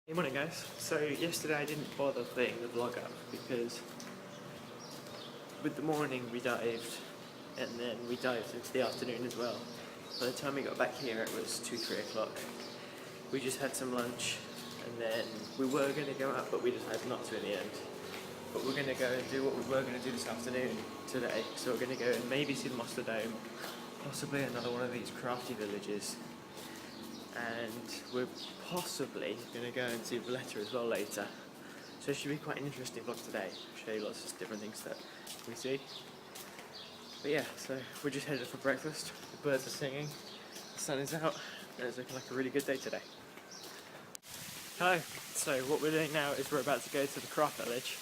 Hey, morning guys. So yesterday I didn't bother putting the vlog up because with the morning we dived and then we dived into the afternoon as well. By the time we got back here it was 2-3 o'clock. We just had some lunch and then we were going to go out but we decided not to in the end. But we're going to go and do what we were going to do this afternoon today. So we're going to go and maybe see the Malta Dome, possibly another one of these crafty villages. And we're possibly going to go and see Valletta as well later. So it should be quite an interesting vlog today. I'll show you lots of different things that we see. But yeah, so we're just headed for breakfast. The birds are singing, the sun is out, and it's looking like a really good day today. Hello, so what we're doing now is we're about to go to the craft village,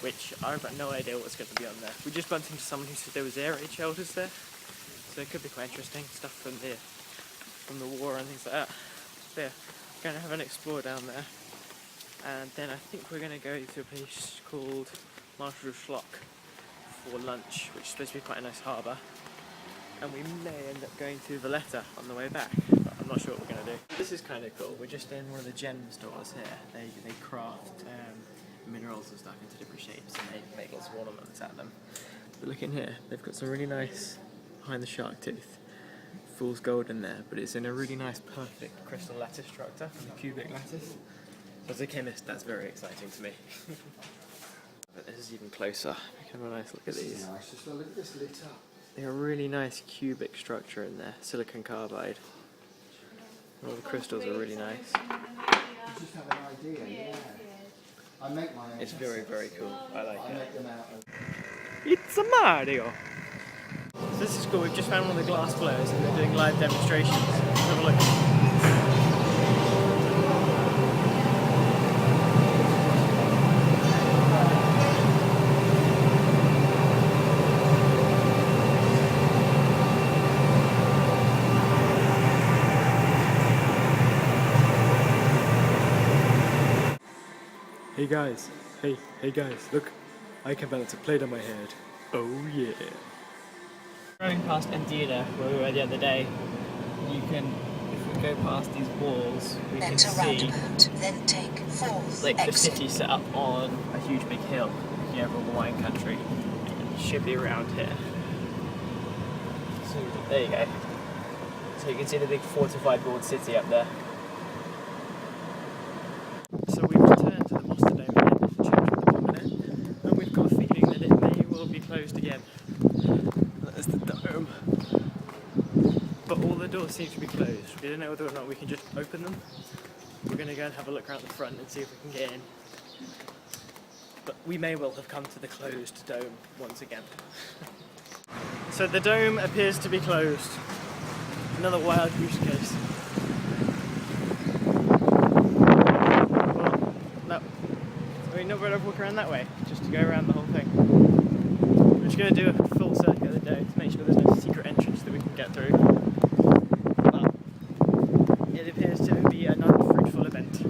which I've got no idea what's going to be on there. We just bumped into someone who said there was air raid shelters there, so it could be quite interesting, stuff from the war and things like that. So yeah, we're going to have an explore down there, and then I think we're going to go to a place called Malta for lunch, which is supposed to be quite a nice harbour, and we may end up going to Valletta on the way back, but I'm not sure what we're going to do. This is kind of cool. We're just in one of the gem stores here. They craft minerals and stuff into different shapes and they make lots of ornaments out of them. But look in here, they've got some really nice behind the shark tooth. Fool's gold in there, but it's in a really nice perfect crystal lattice structure, a cubic lattice. So as a chemist that's very exciting to me. But this is even closer. Have a nice look at these. Nice, just look at this lit up. They're a really nice cubic structure in there, silicon carbide. All the crystals are really nice. You just have an idea, yeah. I make my own. It's very, very cool. I like I it. make them out of... It's a Mario! So this is cool, we've just found one of the glass blowers and they're doing live demonstrations. Have a look. Hey guys, hey guys, look, I can balance a plate on my head. Oh yeah. Going past Antira, where we were the other day, you can, if we go past these walls, we can see then take like the city set up on a huge big hill, you know, over wine country. It should be around here. So there you go. So you can see the big fortified walled city up there. So we've returned to the Malta Dome again to check with the bomb in it, and we've got a feeling that it may well be closed again. That is the dome. But all the doors seem to be closed. We don't know whether or not we can just open them. We're going to go and have a look around the front and see if we can get in. But we may well have come to the closed dome once again. So the dome appears to be closed. Another wild goose case. Well, no. I mean, not better to walk around that way, just to go around the whole thing. We're just going to do a full circuit of the dome to make sure there's no secret entrance that we can get through. But it appears to be an unfruitful event.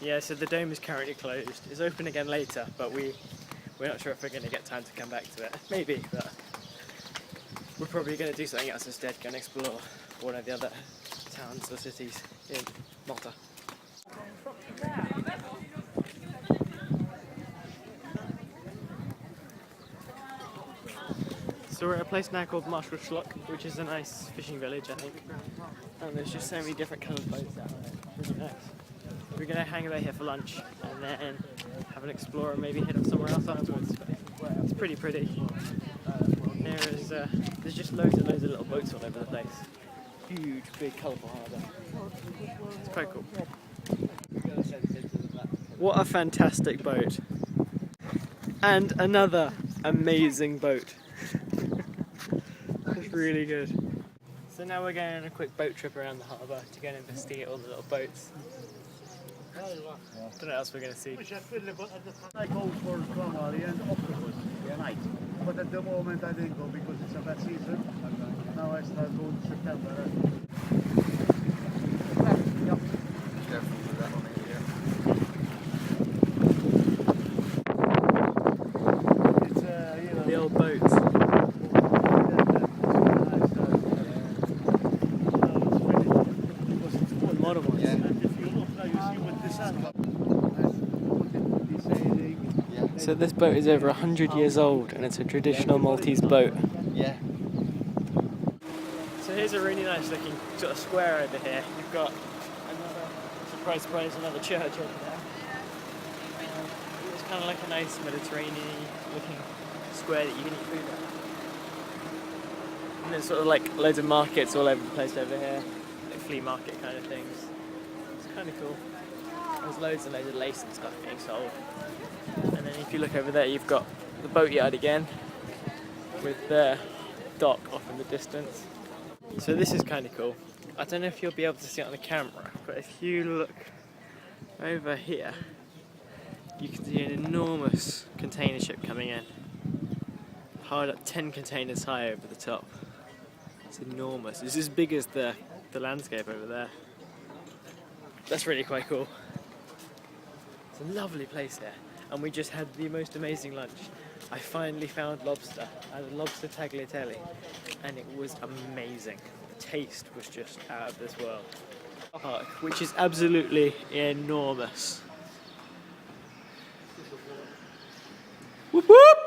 Yeah, so the dome is currently closed. It's open again later, but we're not sure if we're going to get time to come back to it. Maybe, but we're probably going to do something else instead, go and explore one of the other towns or cities in Malta. So we're at a place now called Malta, which is a nice fishing village, I think. And there's just so many different coloured boats out there. Really nice. We're going to hang out here for lunch and then have an explore and maybe head off somewhere else afterwards. It's pretty pretty. There's just loads of little boats all over the place. Huge, big, colourful harbour. It's quite cool. What a fantastic boat. And another amazing boat. It's really good. So now we're going on a quick boat trip around the harbour to go and investigate all the little boats. I don't know what else we're going to see. I go for Cornwall and octopus, night. But at the moment I didn't go because it's a bad season. Now I start going in September. Careful with that one here. It's, you know, The old boats. It's modern ones. Yeah. And if you look now, you see what this So this boat is over 100 years old and it's a traditional Maltese boat. Yeah. So here's a really nice looking sort of square over here. You've got another, surprise, another church over there. It's kind of like a nice Mediterranean looking square that you can eat food at. And there's sort of like loads of markets all over the place over here, like flea market kind of things. It's kind of cool. There's loads and loads of lace and stuff being sold. And then if you look over there, you've got the boatyard again, with the dock off in the distance. So this is kind of cool. I don't know if you'll be able to see it on the camera, but if you look over here, you can see an enormous container ship coming in. Piled up 10 containers high over the top. It's enormous. It's as big as the landscape over there. That's really quite cool. It's a lovely place here. And we just had the most amazing lunch. I finally found lobster. I had a lobster tagliatelle, and it was amazing. The taste was just out of this world. Park, which is absolutely enormous. Whoop whoop!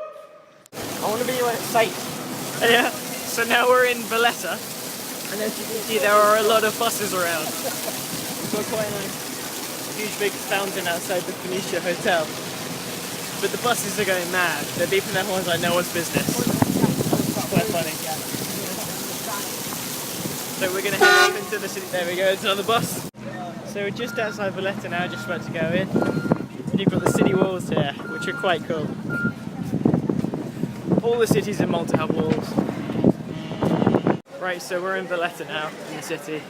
I want to be like safe. Yeah. So now we're in Valletta, and as you can see, there are a lot of buses around. We've got quite a nice, huge big fountain outside the Phoenicia Hotel. But the buses are going mad. They're beeping their horns like no one's business. It's quite funny. So we're going to head up into the city. There we go, it's another bus. So we're just outside Valletta now, just about to go in. And you've got the city walls here, which are quite cool. All the cities in Malta have walls. Right, so we're in Valletta now, in the city.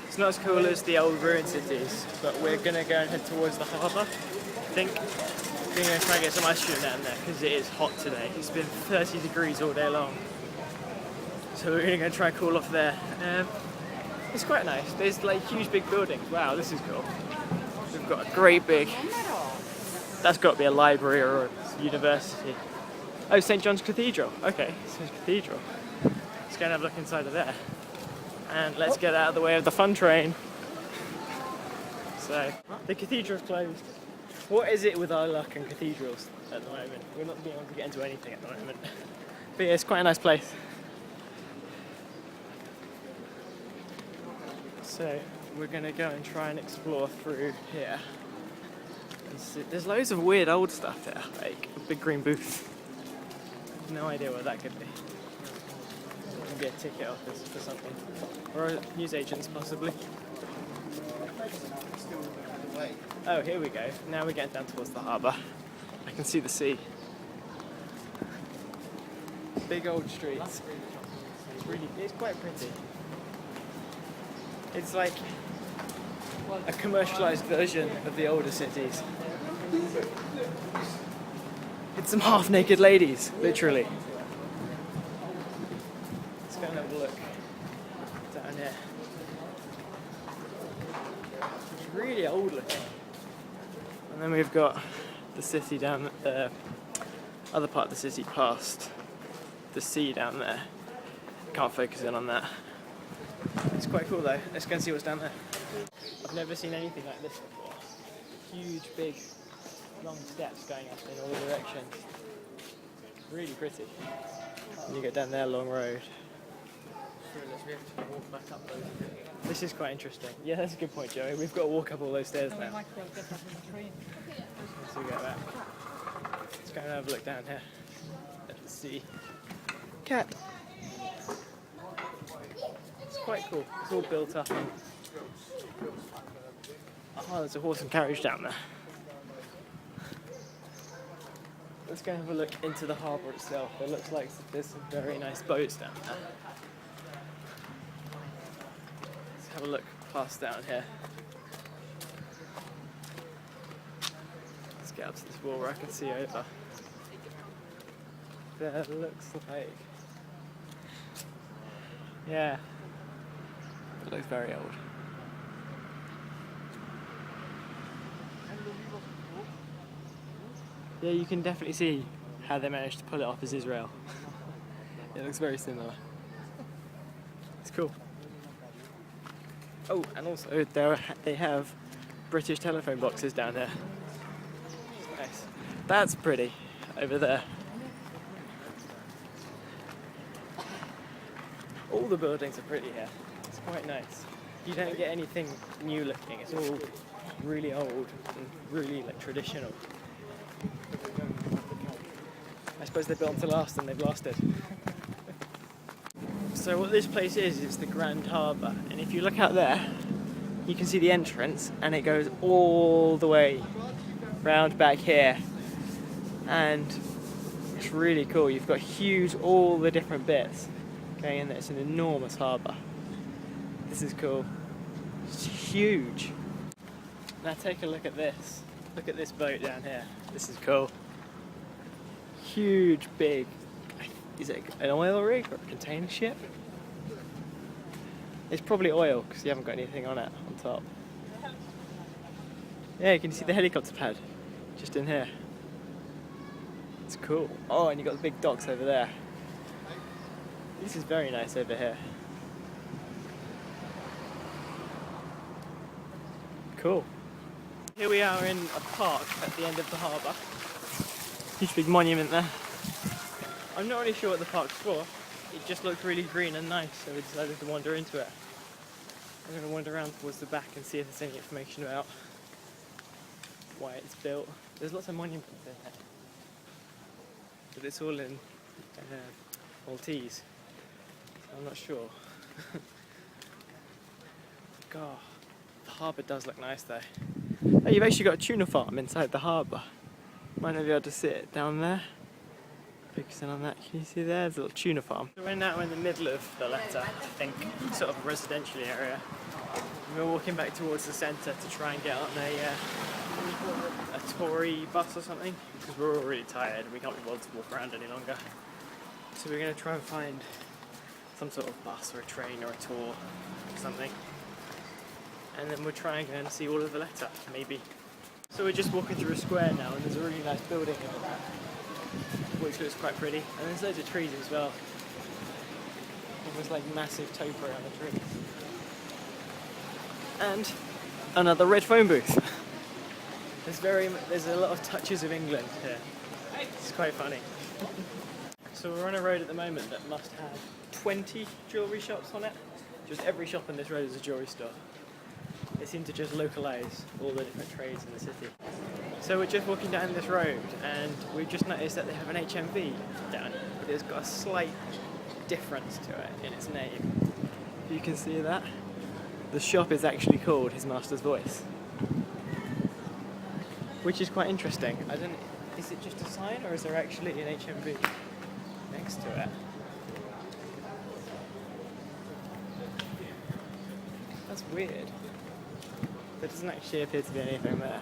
It's not as cool as the old ruined cities, but we're going to go and head towards the harbour, I think. We're going to try and get some ice cream down there because it is hot today. It's been 30 degrees all day long. So we're going to go and try and cool off there. It's quite nice. There's like huge big buildings. Wow, this is cool. We've got a great big... That's got to be a library or a university. Oh, St. John's Cathedral. Okay, St. Cathedral. Let's go and have a look inside of there. And let's get out of the way of the fun train. So, the cathedral's closed. What is it with our luck and cathedrals at the moment? We're not being able to get into anything at the moment. But yeah, it's quite a nice place. So we're going to go and try and explore through here. And see. There's loads of weird old stuff there, like a big green booth. No idea what that could be. Maybe a ticket office for something. Or newsagents possibly. Oh, here we go. Now we're getting down towards the harbour. I can see the sea. Big old streets. It's quite pretty. It's like a commercialised version of the older cities. It's some half-naked ladies, literally. Let's go and have a look down here. It's really old looking. And then we've got the city down the other part of the city past the sea down there. Can't focus in on that. It's quite cool though. Let's go and see what's down there. I've never seen anything like this before. Huge, big, long steps going up in all directions. Really pretty. And you get down there, long road. This is quite interesting. Yeah, that's a good point, Joey. We've got to walk up all those stairs now. Once we get back. Let's go and have a look down here at the sea. Cat. It's quite cool. It's all built up. Oh, there's a horse and carriage down there. Let's go and have a look into the harbour itself. It looks like there's some very nice boats down there. Let's have a look past down here. Let's get up to this wall where I can see over. There looks like... Yeah. It looks very old. Yeah, you can definitely see how they managed to pull it off as Israel. It looks very similar. It's cool. Oh, and also they have British telephone boxes down here. Nice. That's pretty over there. All the buildings are pretty here. It's quite nice. You don't get anything new looking. It's all really old and really like traditional. I suppose they're built to last and they've lasted. So what this place is, it's the Grand Harbour, and if you look out there, you can see the entrance, and it goes all the way round back here, and it's really cool. You've got all the different bits going in there. It's an enormous harbour. This is cool. It's huge. Now take a look at this. Look at this boat down here. This is cool. Huge, big. Is it an oil rig or a container ship? It's probably oil because you haven't got anything on it on top. Yeah, you can see the helicopter pad just in here. It's cool. Oh, and you've got the big docks over there. This is very nice over here. Cool. Here we are in a park at the end of the harbour. Huge big monument there. I'm not really sure what the park's for. It just looked really green and nice, so we decided to wander into it. I'm going to wander around towards the back and see if there's any information about why it's built. There's lots of monuments in there, but it's all in Maltese, so I'm not sure. God, the harbour does look nice though. Oh, you've actually got a tuna farm inside the harbour. Might not be able to see it down there. Focusing on that, can you see there? There's a little tuna farm. So we're now in the middle of Valletta, I think, sort of a residential area. We're walking back towards the centre to try and get on a Tory bus or something, because we're all really tired and we can't be bothered to walk around any longer. So we're going to try and find some sort of bus or a train or a tour or something. And then we'll try and go and see all of Valletta, maybe. So we're just walking through a square now, and there's a really nice building over there, which looks quite pretty, and there's loads of trees as well. Almost like massive topiary on the trees. And another red phone booth. There's a lot of touches of England here. It's quite funny. So we're on a road at the moment that must have 20 jewellery shops on it. Just every shop on this road is a jewellery store. They seem to just localise all the different trades in the city. So we're just walking down this road and we've just noticed that they have an HMV down here, but it's got a slight difference to it in its name. You can see that. The shop is actually called His Master's Voice, which is quite interesting. I don't. Is it just a sign or is there actually an HMV next to it? That's weird. There doesn't actually appear to be anything there.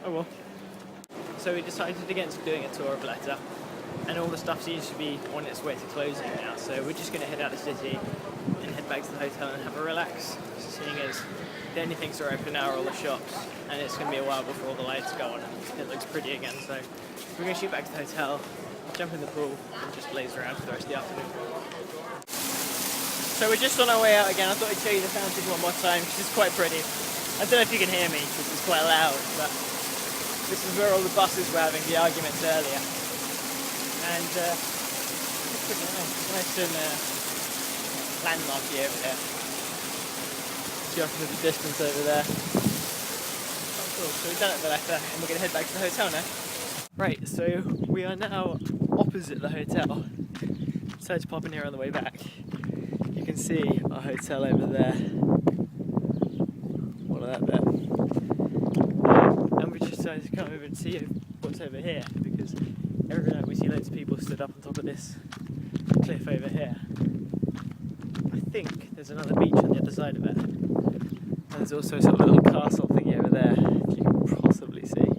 Oh well. So we decided against doing a tour of Valletta, and all the stuff seems to be on its way to closing now, so we're just going to head out of the city and head back to the hotel and have a relax, seeing as the only things that are open now are all the shops, and it's going to be a while before all the lights go on and it looks pretty again, so we're going to shoot back to the hotel, jump in the pool and just blaze around for the rest of the afternoon. So we're just on our way out again. I thought I'd show you the fountain one more time because it's quite pretty. I don't know if you can hear me because it's quite loud, but this is where all the buses were having the arguments earlier. And it's pretty nice and landmarky over here. See off into the distance over there. Oh, cool. So we're done at Valletta and we're going to head back to the hotel now. Right, so we are now opposite the hotel. Decided to pop in here on the way back. You can see our hotel over there. All of that bit. And we just decided to come over and see what's over here, because every night we see loads of people stood up on top of this cliff over here. I think there's another beach on the other side of it. And there's also sort of a little castle thingy over there, if you can possibly see.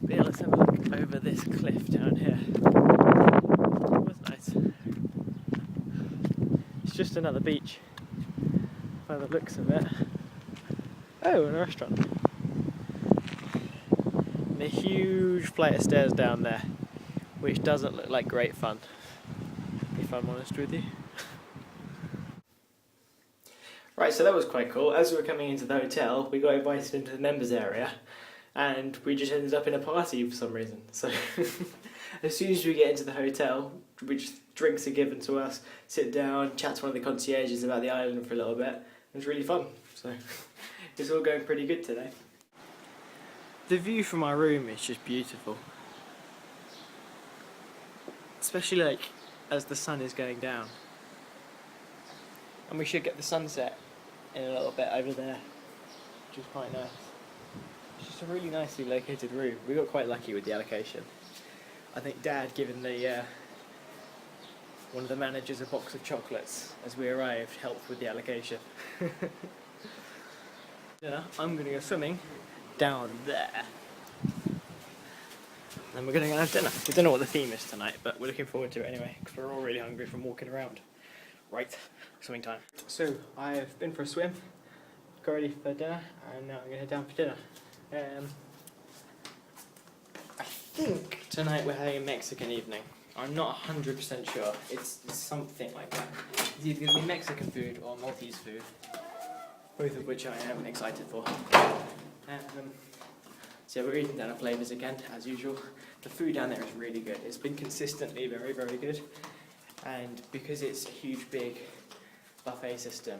But yeah, let's have a look over this cliff down here. That's nice. It's just another beach by the looks of it. Oh, and a restaurant. And a huge flight of stairs down there, which doesn't look like great fun, if I'm honest with you. Right, so that was quite cool. As we were coming into the hotel, we got invited into the members area, and we just ended up in a party for some reason. So as soon as we get into the hotel, drinks are given to us, sit down, chat to one of the concierges about the island for a little bit. It was really fun. So it's all going pretty good today. The view from our room is just beautiful. Especially like as the sun is going down. And we should get the sunset in a little bit over there, which is quite nice. It's just a really nicely located room. We got quite lucky with the allocation. I think Dad given the one of the managers a box of chocolates as we arrived helped with the allocation. I'm going to go swimming down there. Then we're going to go have dinner. We don't know what the theme is tonight, but we're looking forward to it anyway, because we're all really hungry from walking around. Right, swimming time. So, I've been for a swim, got ready for dinner, and now I'm going to head down for dinner. I think tonight we're having a Mexican evening. I'm not 100% sure. It's something like that. It's either going to be Mexican food or Maltese food, both of which I am excited for. So yeah, we're eating down our flavours again, as usual. The food down there is really good. It's been consistently very, very good. And because it's a huge, big buffet system,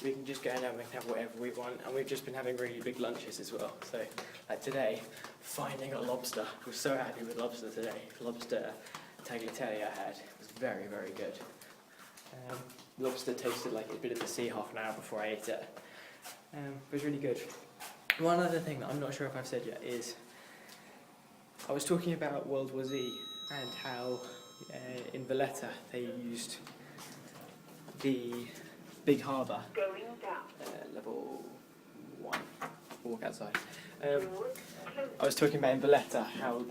we can just go down and we can have whatever we want. And we've just been having really big lunches as well. So, like today, finding a lobster. I was so happy with lobster today. Lobster tagliatelle I had was very, very good. Lobster tasted like it'd been in the sea half an hour before I ate it. It was really good. One other thing that I'm not sure if I've said yet is I was talking about World War Z and how in Valletta they used the big harbour, level 1, walk outside. I was talking about in Valletta how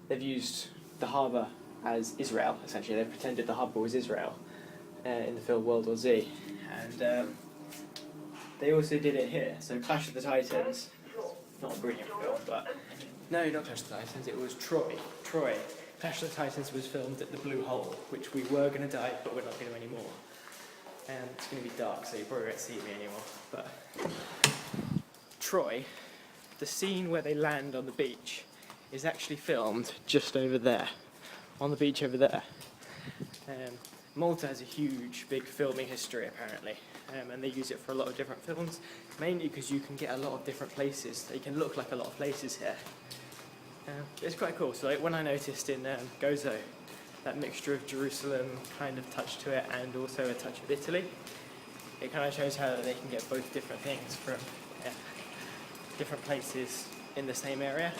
they've used the harbour as Israel, essentially. They pretended the harbour was Israel in the film World War Z. And they also did it here. So Clash of the Titans, not a brilliant film, but... No, not Clash of the Titans, it was Troy. Clash of the Titans was filmed at the Blue Hole, which we were going to die, but we're not going to anymore. And it's going to be dark, so you probably won't see me anymore. But Troy, the scene where they land on the beach, is actually filmed just over there, on the beach over there. Malta has a huge, big filming history apparently, and they use it for a lot of different films, mainly because you can get a lot of different places. They can look like a lot of places here. It's quite cool. So like when I noticed in Gozo, that mixture of Jerusalem kind of touch to it and also a touch of Italy, it kind of shows how they can get both different things from different places in the same area.